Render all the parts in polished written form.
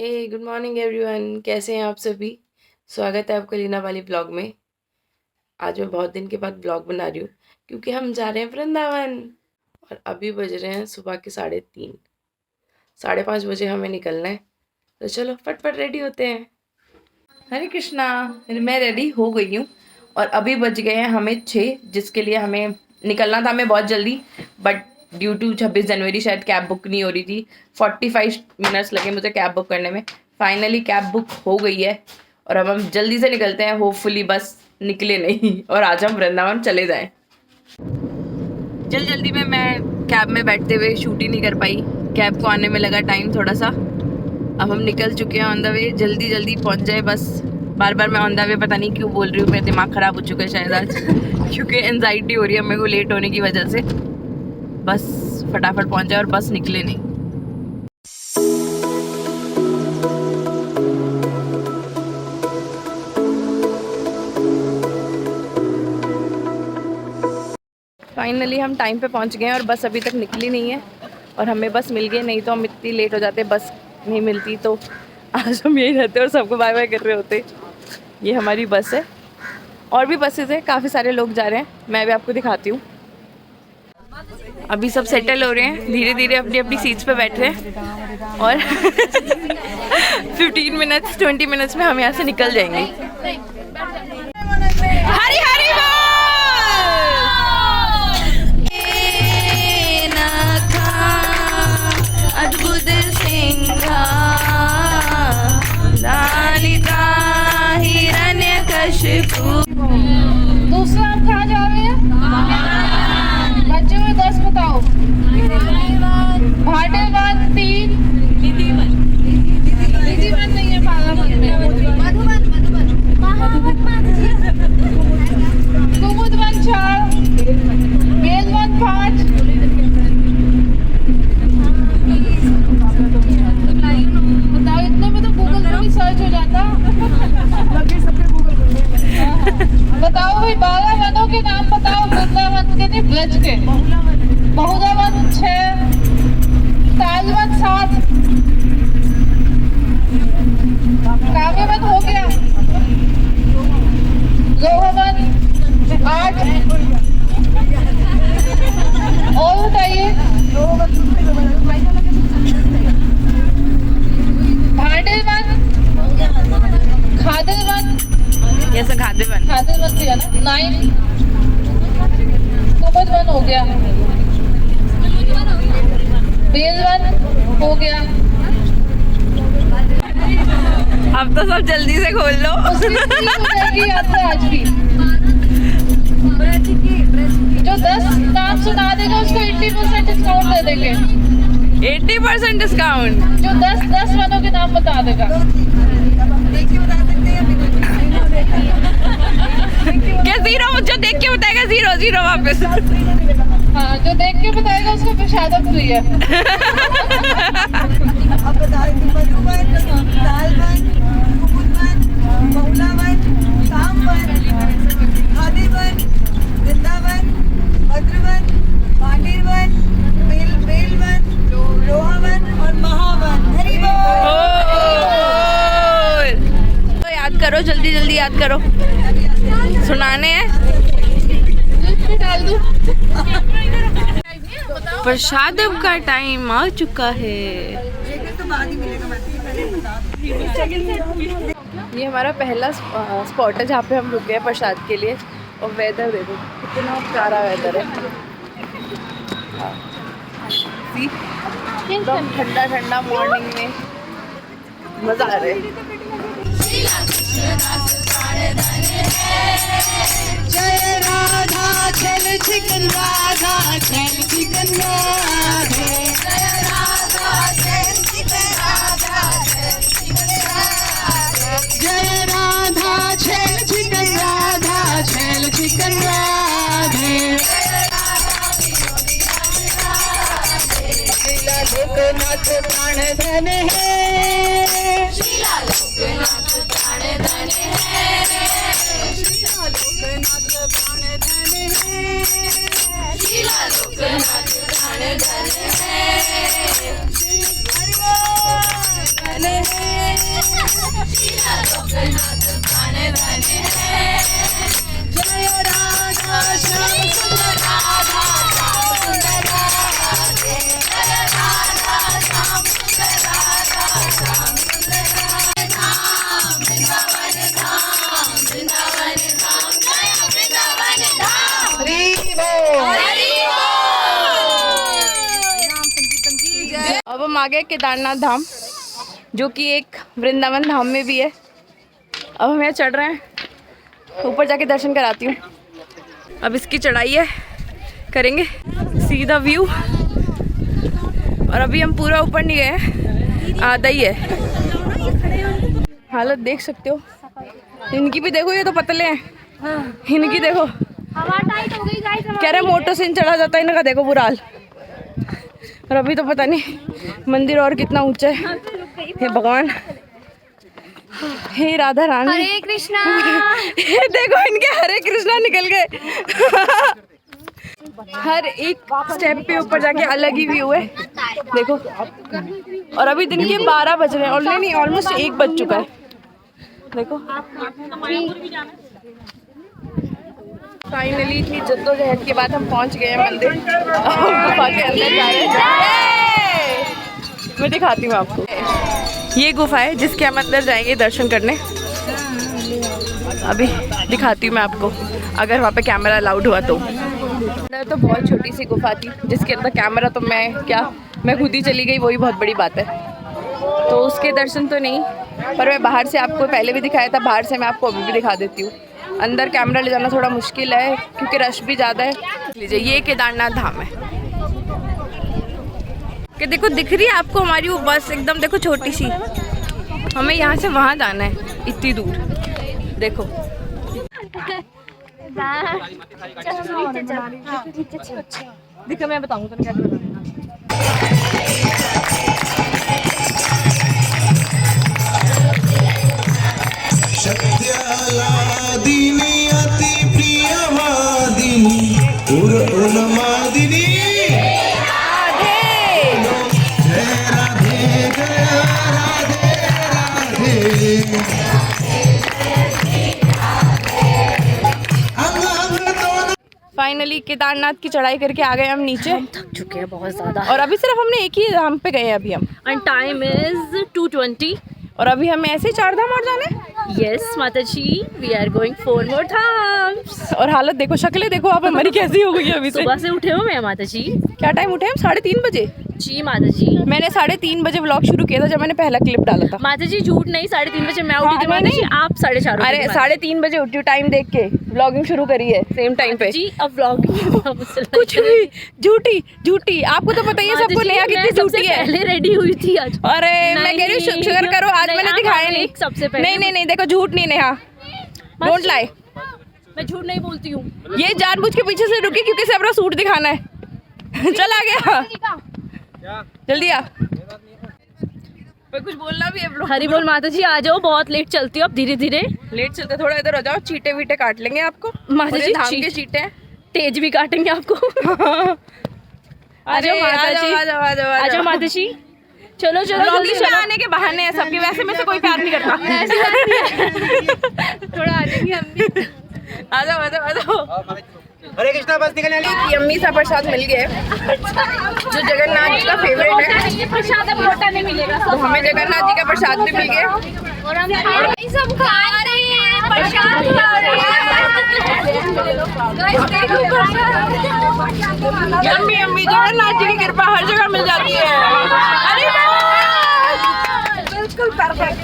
Good morning everyone, कैसे हैं आप सभी। स्वागत है आपका लीना वाली ब्लॉग में। आज मैं बहुत दिन के बाद ब्लॉग बना रही हूँ क्योंकि हम जा रहे हैं वृंदावन। और अभी बज रहे हैं सुबह के 3:30। 5:30 बजे हमें निकलना है, तो चलो फटफट रेडी होते हैं। हरे कृष्णा। मैं रेडी हो गई हूँ और अभी बज गए हैं हमें 6, जिसके लिए हमें निकलना था हमें बहुत जल्दी, बट ड्यू टू 26 जनवरी शायद कैब बुक नहीं हो रही थी। 45 मिनट्स लगे मुझे कैब बुक करने में। फाइनली कैब बुक हो गई है और अब हम जल्दी से निकलते हैं। होपफुली बस निकले नहीं और आज हम वृंदावन चले जाएं। जल्दी में मैं कैब में बैठते हुए शूट ही नहीं कर पाई। कैब को आने में लगा टाइम थोड़ा सा। अब हम निकल चुके हैं ऑन द वे। जल्दी पहुंच जाए बस। बार बार मैं ऑन द वे पता नहीं क्यों बोल रही हूँ। मेरा दिमाग ख़राब हो चुका है शायद आज क्योंकि एनजाइटी हो रही है मेरे को लेट होने की वजह से। बस फटाफट पहुंच जाए और बस निकले नहीं। फाइनली हम टाइम पे पहुंच गए हैं और बस अभी तक निकली नहीं है और हमें बस मिल गई। नहीं तो हम इतनी लेट हो जाते, बस नहीं मिलती तो आज हम यही रहते और सबको बाय बाय कर रहे होते। ये हमारी बस है और भी बसेज है, काफ़ी सारे लोग जा रहे हैं। मैं भी आपको दिखाती हूँ। अभी सब सेटल हो रहे हैं, धीरे धीरे अपनी अपनी सीट्स पे बैठ रहे हैं और 15 मिनट्स 20 मिनट्स में हम यहाँ से निकल जाएंगे। हरी हरी अद्भुत सिंहा हिरण्यकशिपु। दूसरा आप कहाँ जा रहे हैं? बच्चे में 10 बताओ। भाटेवन 3, निधिवन नहीं है, पालावन में कुमुदवन 4, बेलवन 5, बताओ। इतने में तो गूगल पे भी सर्च हो जाता। बताओ भाई, 12 वनों के नाम बताओ वृंदावन के, नहीं ब्रज के। बहुधावन 6, तालवन 7, काव्यवन हो गया, रोहवन 8। और बताइए। भांडेवन, खादेवन, ये खादेवन दिया ना, 9। कुमुदवन हो गया, बेलवन हो गया। अब तो सब जल्दी से खोल लो। यात्रा आज भी जो 10 नाम सुना देगा उसको 80% डिस्काउंट दे देंगे। 80% डिस्काउंट। जो 10 वनों के नाम बता देगा। क्या 0? जो देख के बताएगा 0 वापस। हाँ, जो देख के बताएगा उसको प्रसाद फ्री है। अब मधुवन, दालवन, कुमुदवन, बहुलावन, सामवन, खादेवन, वृंदावन, भद्रवन, पांडेवन, बेलवन, रोहावन और महावन। हरि बोल। तो याद करो, जल्दी याद करो। सुनाने हैं। डाल दो। प्रसाद का टाइम आ चुका है। ये हमारा पहला स्पॉट है जहाँ पे हम रुके हैं प्रसाद के लिए। और वेदर देखो कितना प्यारा वेदर है। एकदम ठंडा मॉर्निंग में मजा आ रहा है। जय राधा चल चिकन राधा चल चिकन राधे। जय राधा चल चिकन राधा चल चिकन राधे। जय राधा चल चिकन राधा चल चिकन राधे। शीला लोकनाथ प्राण धन है। शीला लोकनाथ प्राण धन है। शीला लोकनाथ प्राण धन है। शीला लोकनाथ प्राण धन है। धन है। जय राधा श्याम सुंदर राधा श्याम सुंदर राधे जय राधा श्याम सुंदर राधा श्याम सुंदर राधे धाम वृंदावन धाम वृंदावन धाम जय वृंदावन धाम हरि बोल हरि बोल। अब हम आ गए केदारनाथ धाम, जो कि एक वृंदावन धाम में भी है। अब हम यहाँ चढ़ रहे हैं, ऊपर जाके दर्शन कराती हूँ। अब इसकी चढ़ाई है, करेंगे सीधा व्यू। और अभी हम पूरा ऊपर नहीं गए हैं, आधा ही है। हालत देख सकते हो इनकी भी, देखो ये तो पतले हैं, इनकी देखो। कह रहे मोटो से चढ़ा जाता है इनका, देखो बुरा हाल। और अभी तो पता नहीं मंदिर और कितना ऊंचा है। हे भगवान, हे राधा रानी, हरे कृष्णा। देखो इनके हरे कृष्णा निकल गए। हर एक स्टेप पे ऊपर जाके अलग ही व्यू है, देखो। और अभी दिन के 12 बज रहे हैं, और नहीं ऑलमोस्ट 1 बज चुका है, देखो। फाइनली इतनी जद्दोजहद के बाद हम पहुंच गए हैं मंदिर। गुफा के अंदर जा रहे हैं, मैं दिखाती हूँ आपको। ये गुफा है जिसके हम अंदर जाएंगे दर्शन करने। अभी दिखाती हूँ मैं आपको, अगर वहाँ पे कैमरा अलाउड हुआ तो। अंदर तो बहुत छोटी सी गुफा थी जिसके अंदर कैमरा तो मैं खुद ही चली गई, वही बहुत बड़ी बात है। तो उसके दर्शन तो नहीं, पर मैं बाहर से आपको पहले भी दिखाया था, बाहर से मैं आपको अभी भी दिखा देती हूँ। अंदर कैमरा ले जाना थोड़ा मुश्किल है क्योंकि रश भी ज़्यादा है। लीजिए, ये केदारनाथ धाम है कि देखो दिख रही है आपको हमारी वो बस एकदम, देखो छोटी सी। हमें यहाँ से वहाँ जाना है, इतनी दूर, देखो। देखो मैं बताऊँगा तो क्या करना। सत्यालादिनी अति प्रियवादिनी उन्मादिनी जय राधे जय राधे राधे फाइनली केदारनाथ की चढ़ाई करके आ गए हम नीचे। थक चुके हैं बहुत ज़्यादा। और अभी सिर्फ हमने एक ही धाम पे गए हैं अभी हम, एंड टाइम इज 2:20। और अभी हमें ऐसे ही 4 धाम और जाने। यस माता जी, we are going 4 more dhams. और हालत देखो, शक्लें देखो आप हमारी कैसी हो गई है अभी से। सुबह से उठे हो मैं माता जी। क्या टाइम उठे हम? 3:30 बजे। जी माता जी। मैंने 3:30 बजे व्लॉग शुरू किया था जब मैंने पहला क्लिप डाला था। माता जी झूठ नहीं, 3:30 बजे मैं उठी थी माता जी, आप 4:30। अरे 3:30 बजे उठी हूँ, टाइम देख के व्लॉगिंग शुरू करी है सेम टाइम पे जी। अब व्लॉगिंग कुछ भी झूठी आपको तो पता ही है सबको, नेहा कितनी झूठी है। पहले रेडी हुई थी आज। अरे मैं कह रही हूँ शुक्र करो आज मैंने दिखाया नहीं सबसे पहले। नहीं देखो झूठ नहीं नेहा, डोंट लाई। मैं झूठ नहीं बोलती हूँ। ये जानबूझ के पीछे से रुकी क्योंकि इसे अपना सूट दिखाना है। चल आ गया, जल्दी आ। कुछ बोलना भी है ब्रो। हरी बोल माता जी, आ जाओ, बहुत लेट चलती हो अब, धीरे धीरे। लेट चलते, थोड़ा इधर हो जाओ, चीटे वीटे काट लेंगे आपको। माता जी धाम के चीटे हैं, तेज भी काटेंगे आपको। आ जाओ माता जी, आ जाओ माता जी। चलो जल्दी चलो, आने के बहाने हैं सबके, वैसे में से कोई प्यार नहीं करता। थोड़ा आ जाएंगे हम भी। आ जाओ। हरे कृष्णा बस निकलने एक यम्मी सा प्रसाद मिल गया है जो जगन्नाथ जी का फेवरेट है। ये प्रसाद अब मोटा नहीं मिलेगा। तो हमें जगन्नाथ जी का प्रसाद भी मिल गया और हम सब खा रहे हैं, प्रसाद खा रहे हैं। यम्मी जगन्नाथ जी की कृपा हर जगह मिल जाती है। अरे बिल्कुल परफेक्ट,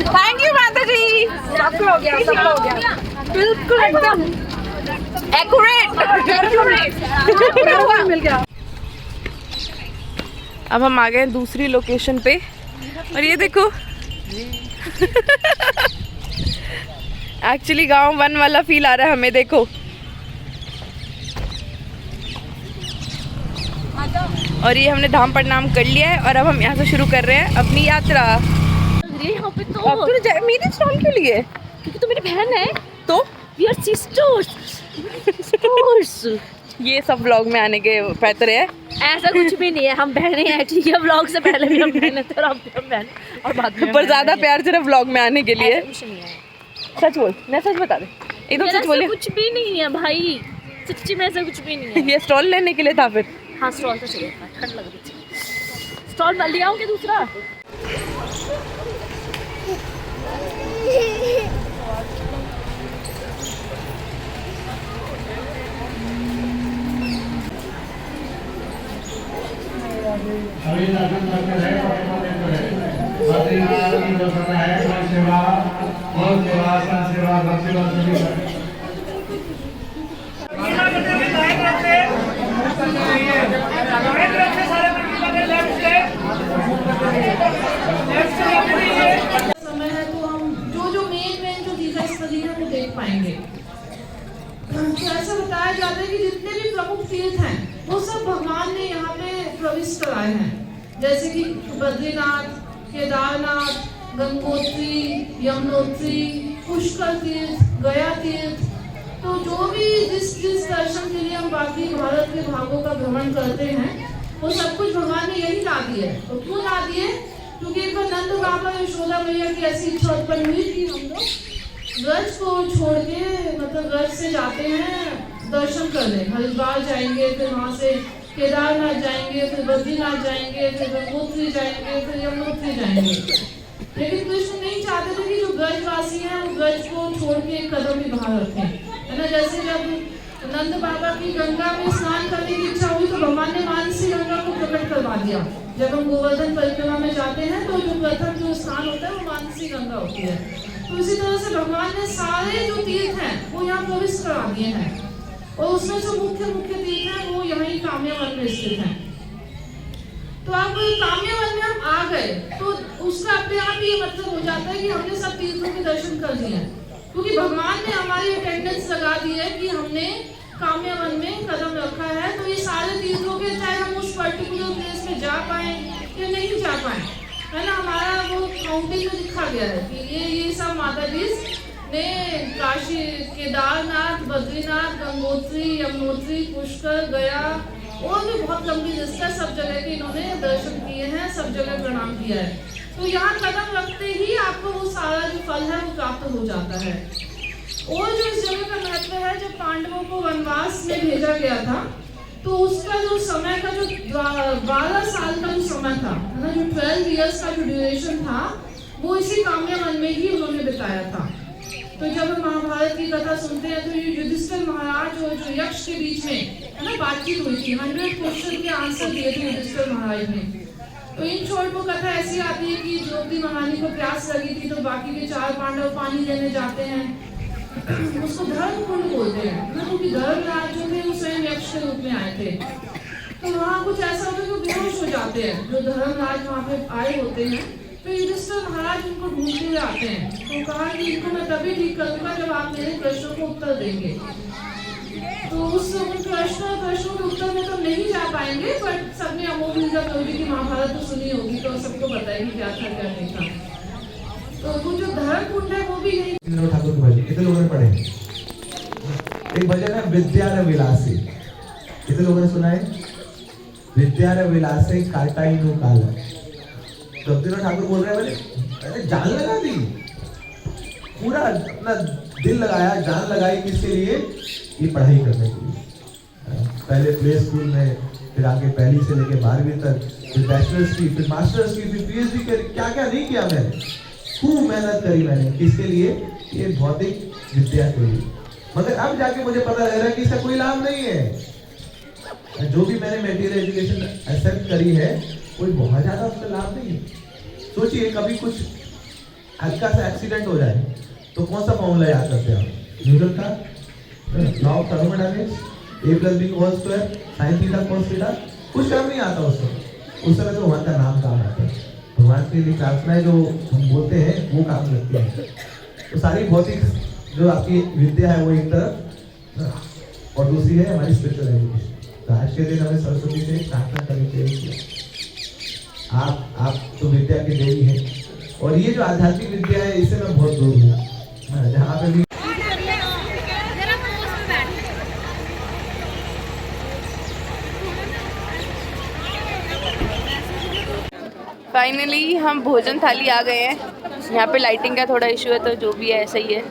थैंक यू माता जी। सबको हो गया बिल्कुल एकदम एक्यूरेट मिल गया। अब हम आ गए दूसरी लोकेशन पे और ये देखो एक्चुअली गांव 1 वाला फील आ रहा है हमें, देखो। और ये हमने धाम प्रणाम कर लिया है और अब हम यहाँ से शुरू कर रहे हैं अपनी यात्रा। यहाँ पे तो अब तो मेरी स्टॉल क्यों लिए? क्योंकि तो मेरी बहन है, तो वी आर सिस्टर्स। ये सब व्लॉग में आने के पैतरे है। ऐसा कुछ भी नहीं है, हम बहने हैं ठीक है। व्लॉग से पहले भी हम बहने थे और अब भी हम बहने और बाद में पर ज्यादा प्यार सिर्फ व्लॉग में आने के लिए। ऐसा कुछ नहीं है। सच बोल, मैं सच बता दे, एकदम मेरा सच बोले। ऐसा कुछ भी नहीं है भाई, सच्ची में ऐसा कुछ भी नहीं है। ये स्टॉल लेने के लिए था फिर? हाँ स्टॉल तो चाहिए था, ठंड लग रही थी। स्टॉल मैं ले आऊँ क्या दूसरा? समय है तो हम जो मेन जो चीजें स्थली है वो देख पाएंगे। तो ऐसा बताया जाता है कि जितने भी प्रमुख तीर्थ हैं वो सब भगवान ने यहाँ पे प्रविष्ट कराए हैं, जैसे कि बद्रीनाथ, केदारनाथ, गंगोत्री, यमुनोत्री, पुष्कर तीर्थ, गया तीर्थ। तो जो भी जिस दर्शन के लिए हम बाकी भारत के भागों का भ्रमण करते हैं वो सब कुछ भगवान ने यही ला दिए। तो क्यों ला दिए? क्योंकि एक बार नंद बाबा यशोदा मैया की ऐसी इच्छा उत्पन्न हुई कि हम लोग व्रज को छोड़ के मतलब व्रज से जाते हैं दर्शन करने, हरिद्वार जाएंगे, फिर वहाँ से केदारनाथ जाएंगे, फिर बद्रीनाथ जाएंगे, फिर गंगोत्री जाएंगे, फिर यमुनोत्री जाएंगे। लेकिन कृष्ण नहीं चाहते थे कि जो ब्रजवासी हैं वो ब्रज को छोड़ के एक कदम भी बाहर रखें, है ना। जैसे जब नंद बाबा की गंगा में स्नान करने की इच्छा हुई तो भगवान ने मानसी गंगा को प्रकट करवा दिया। जब हम गोवर्धन परिक्रमा में जाते हैं तो जो प्रथम जो स्नान होता है वो मानसी गंगा होती है। तो इसी तरह से भगवान ने सारे जो तीर्थ हैं वो यहाँ प्रविष्ट करा दिए हैं, और उसमें जो मुख्य तीर्थ हैं वो यहीं काम्यवन में स्थित हैं। तो अब काम्यवन में हम आ गए तो उसका अपने आप ये मतलब हो जाता है कि हमने सब तीर्थों के दर्शन कर लिए हैं, क्योंकि भगवान ने हमारी अटेंडेंस लगा दी है कि हमने काम्यवन में कदम रखा है। तो ये सारे तीर्थों के चाहे हम उस पर्टिकुलर प्लेस में जा पाए या नहीं जा पाए, है ना, हमारा वो काउंटिंग में लिखा गया है कि ये सब माता जी ने काशी, केदारनाथ, बद्रीनाथ, गंगोत्री, यमुनोत्री, पुष्कर, गया और भी बहुत लंबी लिस्ट है, सब जगह के इन्होंने दर्शन किए हैं, सब जगह प्रणाम किया है। तो यहाँ कदम रखते ही आपको वो सारा जो फल है वो प्राप्त हो जाता है। और जो इस जगह का महत्व है, जब पांडवों को वनवास में भेजा गया था तो उसका जो समय का जो 12 साल का जो समय था, है ना, जो 12 इयर्स का जो ड्यूरेशन था वो इसी काम्यवन में ही उन्होंने बिताया था। तो जब हम महाभारत की कथा सुनते हैं तो ये युधिष्ठिर महाराज और जो यक्ष के बीच में, है ना, बातचीत हुई थी। 100 क्वेश्चन के आंसर दिए थे युधिष्ठिर महाराज ने। तो इन शॉर्ट वो कथा ऐसी आती है कि द्रौपदी महारानी को प्यास लगी थी तो बाकी के 4 पांडव पानी लेने जाते हैं, उसको धर्म कुंड बोलते हैं ना, क्योंकि धर्मराज जो थे वो स्वयं यक्ष के रूप में आए थे। तो वहाँ कुछ ऐसा होता है कि बेहोश हो जाते हैं जो धर्मराज वहाँ पे आए होते हैं। तो युधिष्ठिर महाराज उनको ढूंढते हुए आते हैं, तो कहा कि इनको मैं तभी ठीक करूंगा जब आप मेरे प्रश्नों को उत्तर देंगे। तो उस प्रश्नों के उत्तर में तो नहीं जा पाएंगे, बट सबने अमोघ की महाभारत तो सुनी होगी तो सबको बताएगी क्या था क्या नहीं था। तो वो जो धर्म कुंड है वो भी यही। ठाकुर के भजन कितने लोगों ने पढ़े? एक भजन है विद्या विलासी, कितने लोगों ने सुना है? विद्या विलासी काटाई नो काला। तो ठाकुर बोल रहे हैं मैंने जान लगा दी, पूरा अपना दिल लगाया, जान लगाई किसके लिए? ये पढ़ाई करने के लिए। पहले प्ले स्कूल में, फिर आगे पहली से लेके 12वीं तक, फिर बैचलर्स की, फिर मास्टर्स की, फिर पीएचडी की, क्या क्या नहीं किया मैंने, खूब मेहनत करी मैंने। किसके लिए? ये भौतिक विद्या के लिए। मगर अब जाके मुझे पता लग रहा है कि इसका कोई लाभ नहीं है। जो भी मैंने मटेरियल एजुकेशन एक्सेप्ट करी है कोई बहुत ज्यादा उसका लाभ नहीं है। सोचिए कभी कुछ हल्का सा एक्सीडेंट हो जाए तो कौन सा फॉर्मूला याद करते हैं आप? न्यूटन का law of thermodynamics, a+b² sin theta cos theta, कुछ काम नहीं आता उसको। उस समय तो भगवान का नाम काम आता है, भगवान के लिए प्रार्थनाएं जो हम बोलते हैं वो काम लगती है। तो सारी भौतिक जो आपकी विद्या है वो एक तरफ, और दूसरी है हमारी स्पिरिचुअल एजुकेशन। तो आज के दिन हमें सरस्वती से प्रार्थना करनी चाहिए, आप तो विद्या की देवी हैं, और ये जो आध्यात्मिक विद्या है इससे मैं बहुत दूर हूँ। जहाँ पे भी फाइनली हम भोजन थाली आ गए हैं। यहाँ पे लाइटिंग का थोड़ा इशू है, तो जो भी है ऐसा ही है।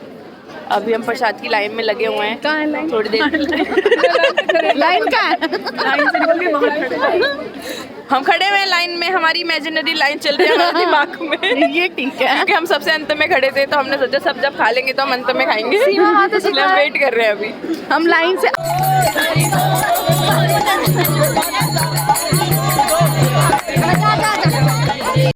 अभी हम प्रसाद की लाइन में लगे हुए हैं। कहाँ है लाइन? थोड़ी देर लाइन का है? लाइन से निकल के बाहर खड़े हैं। हम खड़े हुए हैं लाइन में, हमारी इमेजिनरी लाइन चल रही है हमारे दिमाग में। ये ठीक है। क्योंकि हम सबसे अंत में खड़े थे, तो हमने सोचा सब जब खा लेंगे तो हम अंत में खाएंगे। सीमा हाथ से इसलिए हम वेट कर रहे हैं अभी। हम लाइन से